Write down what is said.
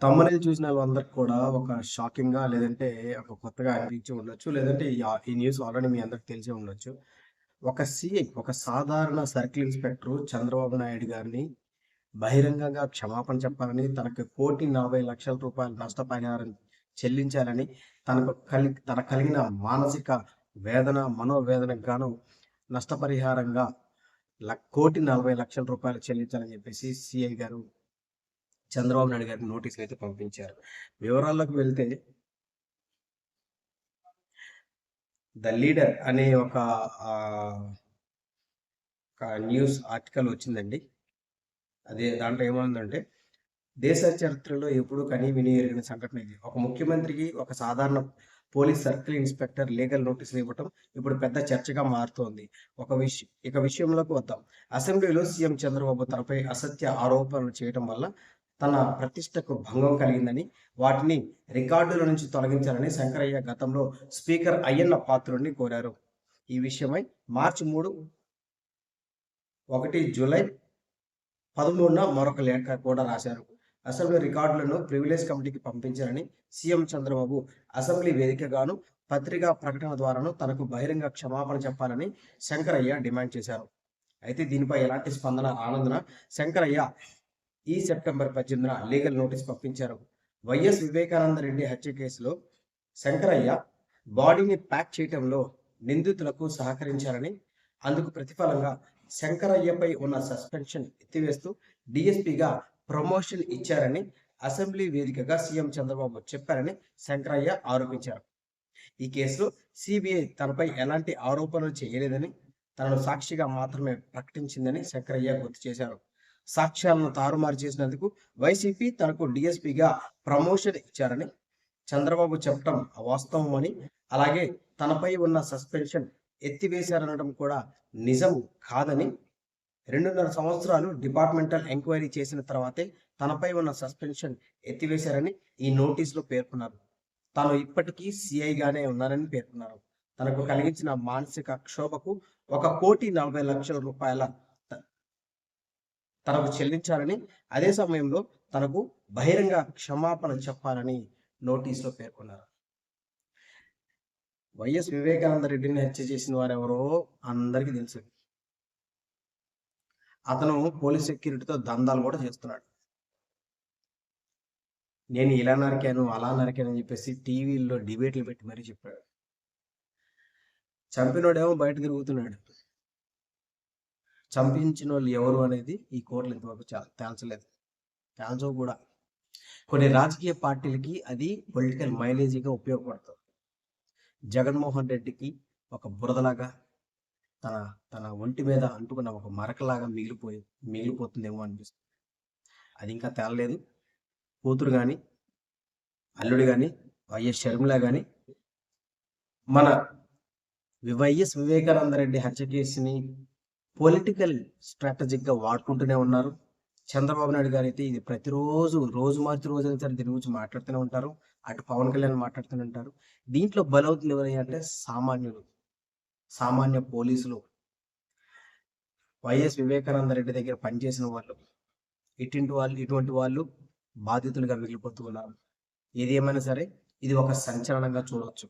తమ్మునేల్ చూసిన వాళ్ళందరికి కూడా ఒక షాకింగ్‌గా లేదంటే ఒక కొత్తగా అనిపించి ఉండొచ్చు. లేదంటే ఈ న్యూస్ ఆల్రెడీ మీ అందరికి తెలిసే ఉండొచ్చు. ఒక సీఐ, ఒక సాధారణ సర్కిల్ ఇన్స్‌పెక్టర్ చంద్రబాబు నాయుడు గారిని బహిరంగంగా క్షమాపణ చెప్పాలని, తనకు రూ. 1,40,00,000 నష్టపరిహారం చెల్లించాలని, తనకు కలిగిన మానసిక వేదన, మనోవేదనకు గాను నష్టపరిహారంగా రూ. 1,40,00,000 చెల్లించాలని చెప్పేసి సీఐ గారు చంద్రబాబు నాయుడు గారికి నోటీసులు అయితే పంపించారు. వివరాల్లోకి వెళ్తే ద లీడర్ అనే ఒక న్యూస్ ఆర్టికల్ వచ్చిందండి. దాంట్లో ఏముందంటే, దేశ చరిత్రలో ఎప్పుడూ కని విని ఎరిగిన సంఘటన ఇది. ఒక ముఖ్యమంత్రికి ఒక సాధారణ పోలీస్ సర్కిల్ ఇన్స్పెక్టర్ లీగల్ నోటీసులు ఇవ్వటం ఇప్పుడు పెద్ద చర్చగా మారుతోంది. విషయంలోకి వద్దాం. అసెంబ్లీలో సీఎం చంద్రబాబు తనపై అసత్య ఆరోపణలు చేయడం వల్ల తన ప్రతిష్టకు భంగం కలిగిందని, వాటిని రికార్డుల నుంచి తొలగించాలని శంకరయ్య గతంలో స్పీకర్ అయ్యన్న పాత్రుడిని కోరారు. ఈ విషయమై మార్చి 3, 1 జూలై 13న మరొక లేఖ కూడా రాశారు. అసెంబ్లీ రికార్డులను ప్రివిలేజ్ కమిటీకి పంపించాలని సీఎం చంద్రబాబు అసెంబ్లీ వేదికగాను పత్రికా ప్రకటన ద్వారాను తనకు బహిరంగ క్షమాపణ చెప్పాలని శంకరయ్య డిమాండ్ చేశారు. అయితే దీనిపై ఎలాంటి స్పందన రానందున శంకరయ్య ఈ సెప్టెంబర్ 18న లీగల్ నోటీస్ పంపించారు. వైఎస్ వివేకానంద రెడ్డి హత్య కేసులో శంకరయ్య బాడీని ప్యాక్ చేయడంలో నిందితులకు సహకరించారని, అందుకు ప్రతిఫలంగా శంకరయ్యపై ఉన్న సస్పెన్షన్ ఎత్తివేస్తూ డిఎస్పీగా ప్రమోషన్ ఇచ్చారని అసెంబ్లీ వేదికగా సీఎం చంద్రబాబు చెప్పారని శంకరయ్య ఆరోపించారు. ఈ కేసులో సిబిఐ తనపై ఎలాంటి ఆరోపణలు చేయలేదని, తనను సాక్షిగా మాత్రమే ప్రకటించిందని శంకరయ్య గుర్తు చేశారు. సాక్ష్యాలను తారుమారు చేసినందుకు వైసీపీ తనకు డిఎస్పీగా ప్రమోషన్ ఇచ్చారని చంద్రబాబు చెప్పడం అవాస్తవమని, అలాగే తనపై ఉన్న సస్పెన్షన్ ఎత్తివేశారనడం కూడా నిజం కాదని, 2.5 సంవత్సరాలు డిపార్ట్మెంటల్ ఎంక్వైరీ చేసిన తర్వాతే తనపై ఉన్న సస్పెన్షన్ ఎత్తివేశారని ఈ నోటీసులో పేర్కొన్నారు. తాను ఇప్పటికీ సిఐగానే ఉన్నానని పేర్కొన్నారు. తనకు కలిగించిన మానసిక క్షోభకు రూ. 1,40,00,000 తనకు చెల్లించాలని, అదే సమయంలో తనకు బహిరంగ క్షమాపణ చెప్పాలని నోటీసులో పేర్కొన్నారు. వైఎస్ వివేకానంద రెడ్డిని హత్య చేసిన వారెవరో అందరికీ తెలుసు. అతను పోలీస్ సెక్యూరిటీతో దందాలు కూడా చేస్తున్నాడు. నేను ఇలా నరికాను, అలా నరికాను అని చెప్పేసి టీవీల్లో డిబేట్లు పెట్టి మరీ చెప్పాడు. చంపినోడేమో బయట తిరుగుతున్నాడు. చంపించిన వాళ్ళు ఎవరు అనేది ఈ కోర్టులు ఇంతవరకు తేల్చలేదు. తేల్చవు కూడా. కొన్ని రాజకీయ పార్టీలకి అది పొలిటికల్ మైలేజీగా ఉపయోగపడుతుంది. జగన్మోహన్ రెడ్డికి ఒక బురదలాగా తన ఒంటి మీద అంటుకున్న ఒక మరకలాగా మిగిలిపోతుందేమో అనిపిస్తుంది. అది ఇంకా తేలలేదు. కూతురు కానీ, అల్లుడు కానీ, వైఎస్ షర్మిల కానీ మన వైఎస్ వివేకానంద రెడ్డి హత్య కేసుని పొలిటికల్ స్ట్రాటజిక్గా వాడుకుంటూనే ఉన్నారు. చంద్రబాబు నాయుడు గారు అయితే ఇది రోజు మార్చి రోజైనా సరే దీని గురించి మాట్లాడుతూనే ఉంటారు. అటు పవన్ కళ్యాణ్ మాట్లాడుతూనే ఉంటారు. దీంట్లో బలవుతుంది ఎవరైనా అంటే సామాన్య పోలీసులు, వైఎస్ వివేకానంద రెడ్డి దగ్గర పనిచేసిన వాళ్ళు, ఇటువంటి వాళ్ళు బాధితులుగా మిగిలిపోతూ ఉన్నారు. ఏది ఏమైనా సరే ఇది ఒక సంచలనంగా చూడవచ్చు.